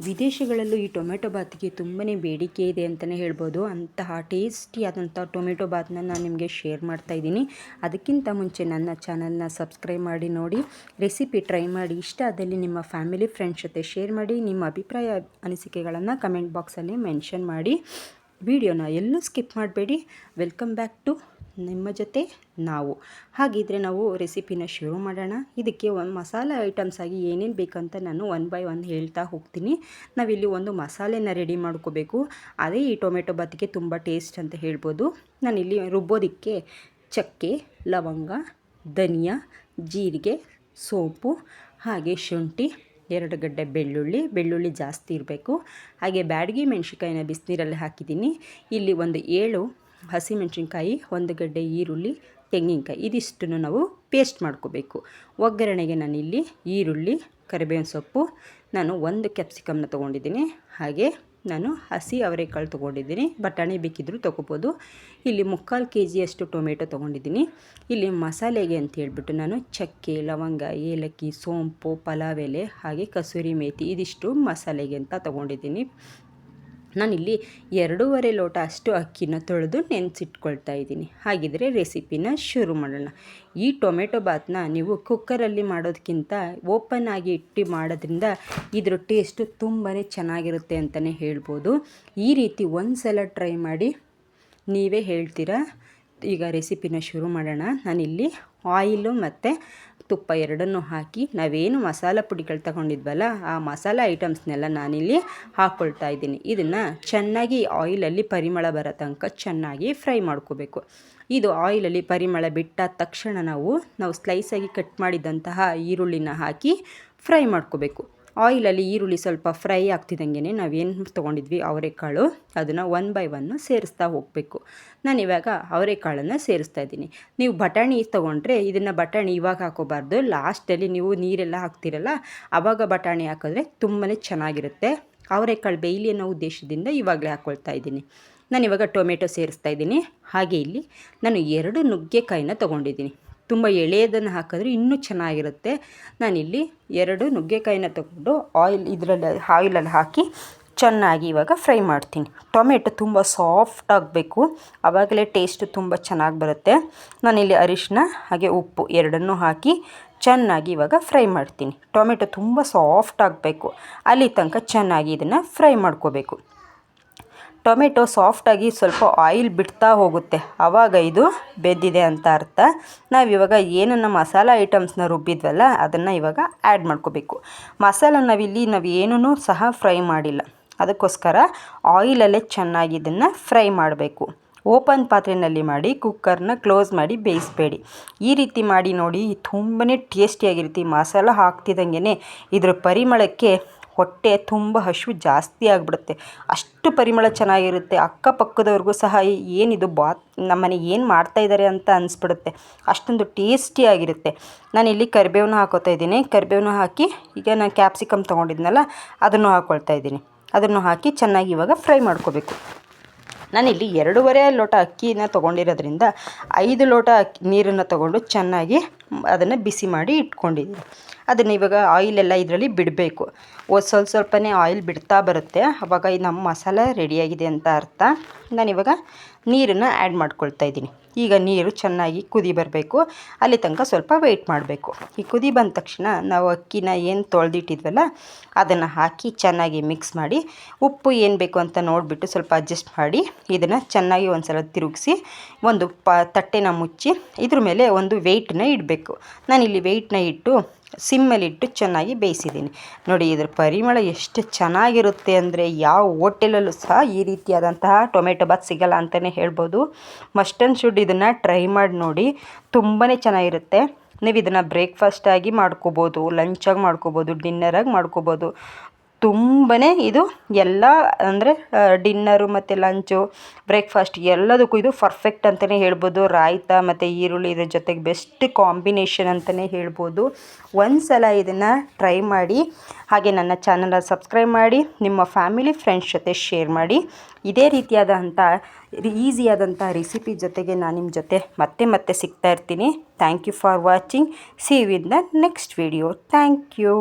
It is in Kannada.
ವಿದೇಶಗಳಲ್ಲೂ ಈ ಟೊಮೆಟೊ ಬಾತ್ಗೆ ತುಂಬಾ ಬೇಡಿಕೆ ಇದೆ ಅಂತಲೇ ಹೇಳ್ಬೋದು. ಅಂತಹ ಟೇಸ್ಟಿಯಾದಂಥ ಟೊಮೆಟೊ ಬಾತನ್ನ ನಾನು ನಿಮಗೆ ಶೇರ್ ಮಾಡ್ತಾಯಿದ್ದೀನಿ. ಅದಕ್ಕಿಂತ ಮುಂಚೆ ನನ್ನ ಚಾನಲ್ನ ಸಬ್ಸ್ಕ್ರೈಬ್ ಮಾಡಿ ನೋಡಿ, ರೆಸಿಪಿ ಟ್ರೈ ಮಾಡಿ, ಇಷ್ಟ ಆದಲ್ಲಿ ನಿಮ್ಮ ಫ್ಯಾಮಿಲಿ ಫ್ರೆಂಡ್ಸ್ ಜೊತೆ ಶೇರ್ ಮಾಡಿ, ನಿಮ್ಮ ಅಭಿಪ್ರಾಯ ಅನಿಸಿಕೆಗಳನ್ನು ಕಮೆಂಟ್ ಬಾಕ್ಸಲ್ಲಿ ಮೆನ್ಷನ್ ಮಾಡಿ. ವಿಡಿಯೋನ ಎಲ್ಲೂ ಸ್ಕಿಪ್ ಮಾಡಬೇಡಿ. ವೆಲ್ಕಮ್ ಬ್ಯಾಕ್ ಟು ನಿಮ್ಮ ಜೊತೆ ನಾವು. ಹಾಗಿದ್ರೆ ನಾವು ರೆಸಿಪಿನ ಶುರು ಮಾಡೋಣ. ಇದಕ್ಕೆ ಒಂದು ಮಸಾಲೆ ಐಟಮ್ಸ್ ಆಗಿ ಏನೇನು ಬೇಕಂತ ನಾನು ಒನ್ ಬೈ ಒನ್ ಹೇಳ್ತಾ ಹೋಗ್ತೀನಿ. ನಾವಿಲ್ಲಿ ಒಂದು ಮಸಾಲೆನ ರೆಡಿ ಮಾಡ್ಕೋಬೇಕು. ಅದೇ ಈ ಟೊಮೆಟೊ ಬಾತಿಗೆ ತುಂಬ ಟೇಸ್ಟ್ ಅಂತ ಹೇಳ್ಬೋದು. ನಾನಿಲ್ಲಿ ರುಬ್ಬೋದಕ್ಕೆ ಚಕ್ಕೆ, ಲವಂಗ, ಧನಿಯಾ, ಜೀರಿಗೆ, ಸೋಂಪು, ಹಾಗೆ ಶುಂಠಿ, 2 ಗಡ್ಡೆ ಬೆಳ್ಳುಳ್ಳಿ ಜಾಸ್ತಿ ಇರಬೇಕು. ಹಾಗೆ ಬ್ಯಾಡಗಿ ಮೆಣಸಿನ್ಕಾಯಿನ ಬಿಸಿನೀರಲ್ಲಿ ಹಾಕಿದ್ದೀನಿ. ಇಲ್ಲಿ ಒಂದು 7 ಹಸಿಮೆಣಸಿನ್ಕಾಯಿ, 1 ಗಡ್ಡೆ ಈರುಳ್ಳಿ, ತೆಂಗಿನಕಾಯಿ, ಇದಿಷ್ಟನ್ನು ನಾವು ಪೇಸ್ಟ್ ಮಾಡ್ಕೋಬೇಕು. ಒಗ್ಗರಣೆಗೆ ನಾನಿಲ್ಲಿ ಈರುಳ್ಳಿ, ಕರಿಬೇವಿನ ಸೊಪ್ಪು, ನಾನು 1 ಕ್ಯಾಪ್ಸಿಕಮ್ನ ತೊಗೊಂಡಿದ್ದೀನಿ. ಹಾಗೆ ನಾನು ಹಸಿ ಅವರೆಕಾಳು ತೊಗೊಂಡಿದ್ದೀನಿ. ಬಟಾಣಿ ಬೇಕಿದ್ದರೂ ತೊಗೋಬೋದು. ಇಲ್ಲಿ 3/4 kg ಟೊಮೆಟೊ ತೊಗೊಂಡಿದ್ದೀನಿ. ಇಲ್ಲಿ ಮಸಾಲೆಗೆ ಅಂತ ಹೇಳ್ಬಿಟ್ಟು ನಾನು ಚಕ್ಕೆ, ಲವಂಗ, ಏಲಕ್ಕಿ, ಸೋಂಪು, ಪಲಾವ್ ಎಲೆ, ಹಾಗೆ ಕಸೂರಿ ಮೇಥಿ, ಇದಿಷ್ಟು ಮಸಾಲೆಗೆ ಅಂತ ತೊಗೊಂಡಿದ್ದೀನಿ. ನಾನಿಲ್ಲಿ 2.5 ಲೋಟ ಅಷ್ಟು ಅಕ್ಕಿನ ತೊಳೆದು ನೆನೆಸಿಟ್ಕೊಳ್ತಾ ಇದ್ದೀನಿ. ಹಾಗಿದ್ರೆ ರೆಸಿಪಿನ ಶುರು ಮಾಡೋಣ. ಈ ಟೊಮೆಟೊ ಬಾತನ್ನ ನೀವು ಕುಕ್ಕರಲ್ಲಿ ಮಾಡೋದಕ್ಕಿಂತ ಓಪನ್ ಆಗಿ ಇಟ್ಟು ಮಾಡೋದ್ರಿಂದ ಇದ್ರ ಟೇಸ್ಟು ತುಂಬಾ ಚೆನ್ನಾಗಿರುತ್ತೆ ಅಂತಲೇ ಹೇಳ್ಬೋದು. ಈ ರೀತಿ ಒಂದು ಸಲ ಟ್ರೈ ಮಾಡಿ, ನೀವೇ ಹೇಳ್ತೀರಾ. ಈಗ ರೆಸಿಪಿನ ಶುರು ಮಾಡೋಣ. ನಾನಿಲ್ಲಿ ಆಯಿಲು ಮತ್ತು ತುಪ್ಪ ಎರಡನ್ನೂ ಹಾಕಿ ನಾವೇನು ಮಸಾಲ ಪುಡಿಗಳು ತಗೊಂಡಿದ್ವಲ್ಲ ಆ ಮಸಾಲ ಐಟಮ್ಸ್ನೆಲ್ಲ ನಾನಿಲ್ಲಿ ಹಾಕ್ಕೊಳ್ತಾ ಇದ್ದೀನಿ. ಇದನ್ನು ಚೆನ್ನಾಗಿ ಆಯಿಲಲ್ಲಿ ಪರಿಮಳ ಬರೋ ತನಕ ಚೆನ್ನಾಗಿ ಫ್ರೈ ಮಾಡ್ಕೋಬೇಕು. ಇದು ಆಯಿಲಲ್ಲಿ ಪರಿಮಳ ಬಿಟ್ಟ ತಕ್ಷಣ ನಾವು ಸ್ಲೈಸಾಗಿ ಕಟ್ ಮಾಡಿದಂತಹ ಈರುಳ್ಳಿನ ಹಾಕಿ ಫ್ರೈ ಮಾಡ್ಕೋಬೇಕು. ಆಯಿಲಲ್ಲಿ ಈರುಳ್ಳಿ ಸ್ವಲ್ಪ ಫ್ರೈ ಆಗ್ತಿದ್ದಂಗೆ ನಾವೇನು ತೊಗೊಂಡಿದ್ವಿ ಅವರೆಕಾಳು, ಅದನ್ನು 1 by 1 ಸೇರಿಸ್ತಾ ಹೋಗಬೇಕು. ನಾನಿವಾಗ ಅವರೆಕಾಳನ್ನು ಸೇರಿಸ್ತಾ ಇದ್ದೀನಿ. ನೀವು ಬಟಾಣಿ ತೊಗೊಂಡ್ರೆ ಇದನ್ನು ಬಟಾಣಿ ಇವಾಗ ಹಾಕೋಬಾರ್ದು, ಲಾಸ್ಟಲ್ಲಿ ನೀವು ನೀರೆಲ್ಲ ಹಾಕ್ತಿರಲ್ಲ ಆವಾಗ ಬಟಾಣಿ ಹಾಕಿದ್ರೆ ತುಂಬಾ ಚೆನ್ನಾಗಿರುತ್ತೆ. ಅವರೆಕಾಳು ಬೇಯಲಿ ಅನ್ನೋ ಉದ್ದೇಶದಿಂದ ಇವಾಗಲೇ ಹಾಕ್ಕೊಳ್ತಾ ಇದ್ದೀನಿ. ನಾನಿವಾಗ ಟೊಮೆಟೊ ಸೇರಿಸ್ತಾ ಇದ್ದೀನಿ. ಹಾಗೆ ಇಲ್ಲಿ ನಾನು 2 ನುಗ್ಗೆಕಾಯಿನ ತೊಗೊಂಡಿದ್ದೀನಿ. ತುಂಬ ಎಳೆಯದನ್ನು ಹಾಕಿದ್ರೆ ಇನ್ನೂ ಚೆನ್ನಾಗಿರುತ್ತೆ. ನಾನಿಲ್ಲಿ 2 ನುಗ್ಗೆಕಾಯಿನ ತೊಗೊಂಡು ಆಯಿಲಲ್ಲಿ ಹಾಕಿ ಚೆನ್ನಾಗಿ ಇವಾಗ ಫ್ರೈ ಮಾಡ್ತೀನಿ. ಟೊಮೆಟೊ ತುಂಬ ಸಾಫ್ಟ್ ಆಗಬೇಕು, ಆವಾಗಲೇ ಟೇಸ್ಟ್ ತುಂಬ ಚೆನ್ನಾಗಿ ಬರುತ್ತೆ. ನಾನಿಲ್ಲಿ ಅರಿಶಿನ ಹಾಗೆ ಉಪ್ಪು ಎರಡನ್ನೂ ಹಾಕಿ ಚೆನ್ನಾಗಿ ಇವಾಗ ಫ್ರೈ ಮಾಡ್ತೀನಿ. ಟೊಮೆಟೊ ತುಂಬ ಸಾಫ್ಟ್ ಆಗಬೇಕು, ಅಲ್ಲಿ ತನಕ ಚೆನ್ನಾಗಿ ಇದನ್ನು ಫ್ರೈ ಮಾಡ್ಕೋಬೇಕು. ಟೊಮೆಟೊ ಸಾಫ್ಟಾಗಿ ಸ್ವಲ್ಪ ಆಯಿಲ್ ಬಿಡ್ತಾ ಹೋಗುತ್ತೆ, ಆವಾಗ ಇದು ಬೆಂದಿದೆ ಅಂತ ಅರ್ಥ. ನಾವಿವಾಗ ಏನನ್ನ ಮಸಾಲ ಐಟಮ್ಸ್ನ ರುಬ್ಬಿದ್ವಲ್ಲ ಅದನ್ನು ಇವಾಗ ಆ್ಯಡ್ ಮಾಡ್ಕೋಬೇಕು. ಮಸಾಲ ನಾವೇನೂ ಸಹ ಫ್ರೈ ಮಾಡಿಲ್ಲ, ಅದಕ್ಕೋಸ್ಕರ ಆಯಿಲಲ್ಲೇ ಚೆನ್ನಾಗಿ ಇದನ್ನು ಫ್ರೈ ಮಾಡಬೇಕು. ಓಪನ್ ಪಾತ್ರೆಯಲ್ಲಿ ಮಾಡಿ ಕುಕ್ಕರ್ನ ಕ್ಲೋಸ್ ಮಾಡಿ ಬೇಯಿಸಬೇಡಿ. ಈ ರೀತಿ ಮಾಡಿ ನೋಡಿ, ತುಂಬಾ ಟೇಸ್ಟಿಯಾಗಿರುತ್ತೆ. ಈ ಮಸಾಲ ಹಾಕ್ತಿದ್ದಂಗೆ ಇದ್ರ ಪರಿಮಳಕ್ಕೆ ಹೊಟ್ಟೆ ತುಂಬ ಹಸಿವು ಜಾಸ್ತಿ ಆಗಿಬಿಡುತ್ತೆ, ಅಷ್ಟು ಪರಿಮಳ ಚೆನ್ನಾಗಿರುತ್ತೆ. ಅಕ್ಕಪಕ್ಕದವ್ರಿಗೂ ಸಹ ಏನಿದು ನಮ್ಮನೆ ಏನು ಮಾಡ್ತಾಯಿದ್ದಾರೆ ಅಂತ ಅನಿಸ್ಬಿಡುತ್ತೆ, ಅಷ್ಟೊಂದು ಟೇಸ್ಟಿಯಾಗಿರುತ್ತೆ. ನಾನಿಲ್ಲಿ ಕರಿಬೇವನ್ನ ಹಾಕೋತಾ ಇದ್ದೀನಿ. ಕರಿಬೇವನ್ನ ಹಾಕಿ ಈಗ ನಾನು ಕ್ಯಾಪ್ಸಿಕಮ್ ತೊಗೊಂಡಿದ್ನಲ್ಲ ಅದನ್ನು ಹಾಕ್ಕೊಳ್ತಾ ಇದ್ದೀನಿ. ಅದನ್ನು ಹಾಕಿ ಚೆನ್ನಾಗಿ ಇವಾಗ ಫ್ರೈ ಮಾಡ್ಕೋಬೇಕು. ನಾನಿಲ್ಲಿ 2.5 ಲೋಟ ಅಕ್ಕಿನ ತೊಗೊಂಡಿರೋದ್ರಿಂದ 5 ಲೋಟ ನೀರನ್ನು ತೊಗೊಂಡು ಚೆನ್ನಾಗಿ ಅದನ್ನು ಬಿಸಿ ಮಾಡಿ ಇಟ್ಕೊಂಡಿದ್ದೀನಿ. ಅದನ್ನು ಇವಾಗ ಆಯಿಲೆಲ್ಲ ಇದರಲ್ಲಿ ಬಿಡಬೇಕು. ಸ್ವಲ್ಪನೇ ಆಯಿಲ್ ಬಿಡ್ತಾ ಬರುತ್ತೆ, ಆವಾಗ ನಮ್ಮ ಮಸಾಲೆ ರೆಡಿಯಾಗಿದೆ ಅಂತ ಅರ್ಥ. ನಾನಿವಾಗ ನೀರನ್ನು ಆ್ಯಡ್ ಮಾಡ್ಕೊಳ್ತಾ ಇದ್ದೀನಿ. ಈಗ ನೀರು ಚೆನ್ನಾಗಿ ಕುದಿ ಬರಬೇಕು, ಅಲ್ಲಿ ತನಕ ಸ್ವಲ್ಪ ವೆಯ್ಟ್ ಮಾಡಬೇಕು. ಈ ಕುದಿ ಬಂದ ತಕ್ಷಣ ನಾವು ಅಕ್ಕಿನ ಏನು ತೊಳೆದಿಟ್ಟಿದ್ವಲ್ಲ ಅದನ್ನು ಹಾಕಿ ಚೆನ್ನಾಗಿ ಮಿಕ್ಸ್ ಮಾಡಿ, ಉಪ್ಪು ಏನು ಬೇಕು ಅಂತ ನೋಡಿಬಿಟ್ಟು ಸ್ವಲ್ಪ ಅಡ್ಜಸ್ಟ್ ಮಾಡಿ ಇದನ್ನು ಚೆನ್ನಾಗಿ ಒಂದು ಸಲ ತಿರುಗಿಸಿ ಒಂದು ತಟ್ಟೆನ ಮುಚ್ಚಿ ಇದ್ರ ಮೇಲೆ ಒಂದು ವೆಯ್ಟನ್ನ ಇಡಬೇಕು. ನಾನಿಲ್ಲಿ ವೆಯ್ಟನ್ನ ಇಟ್ಟು ಸಿಮ್ಮಲ್ಲಿಟ್ಟು ಚೆನ್ನಾಗಿ ಬೇಯಿಸಿದ್ದೀನಿ. ನೋಡಿ ಇದ್ರ ಪರಿಮಳ ಎಷ್ಟು ಚೆನ್ನಾಗಿರುತ್ತೆ ಅಂದರೆ ಯಾವ ಹೋಟೆಲಲ್ಲೂ ಸಹ ಈ ರೀತಿಯಾದಂತಹ ಟೊಮೆಟೊ ಬಾತ್ ಸಿಗಲ್ಲ ಅಂತಲೇ ಹೇಳ್ಬೋದು. ಮಸ್ಟ್ ಆ್ಯಂಡ್ ಶುಡ್ ಇದನ್ನು ಟ್ರೈ ಮಾಡಿ ನೋಡಿ, ತುಂಬಾ ಚೆನ್ನಾಗಿರುತ್ತೆ. ನೀವು ಇದನ್ನು ಬ್ರೇಕ್ಫಾಸ್ಟಾಗಿ ಮಾಡ್ಕೋಬೋದು, ಲಂಚಾಗಿ ಮಾಡ್ಕೋಬೋದು, ಡಿನ್ನರಾಗಿ ಮಾಡ್ಕೋಬೋದು. ತುಂಬಾ ಇದು ಎಲ್ಲ ಅಂದರೆ ಡಿನ್ನರು ಮತ್ತು ಲಂಚು, ಬ್ರೇಕ್ಫಾಸ್ಟ್ ಎಲ್ಲದಕ್ಕೂ ಇದು ಪರ್ಫೆಕ್ಟ್ ಅಂತಲೇ ಹೇಳ್ಬೋದು. ರಾಯ್ತ ಮತ್ತು ಈರುಳ್ಳಿ ಇದ್ರ ಜೊತೆಗೆ ಬೆಸ್ಟ್ ಕಾಂಬಿನೇಷನ್ ಅಂತಲೇ ಹೇಳ್ಬೋದು. ಒಂದು ಸಲ ಇದನ್ನು ಟ್ರೈ ಮಾಡಿ. ಹಾಗೆ ನನ್ನ ಚಾನಲ್ನ ಸಬ್ಸ್ಕ್ರೈಬ್ ಮಾಡಿ, ನಿಮ್ಮ ಫ್ಯಾಮಿಲಿ ಫ್ರೆಂಡ್ಸ್ ಜೊತೆ ಶೇರ್ ಮಾಡಿ. ಇದೇ ರೀತಿಯಾದಂಥ ಈಸಿಯಾದಂಥ ರೆಸಿಪಿ ಜೊತೆಗೆ ನಾನು ನಿಮ್ಮ ಜೊತೆ ಮತ್ತೆ ಸಿಗ್ತಾ ಇರ್ತೀನಿ. Thank you for watching. See you in the next video. Thank you.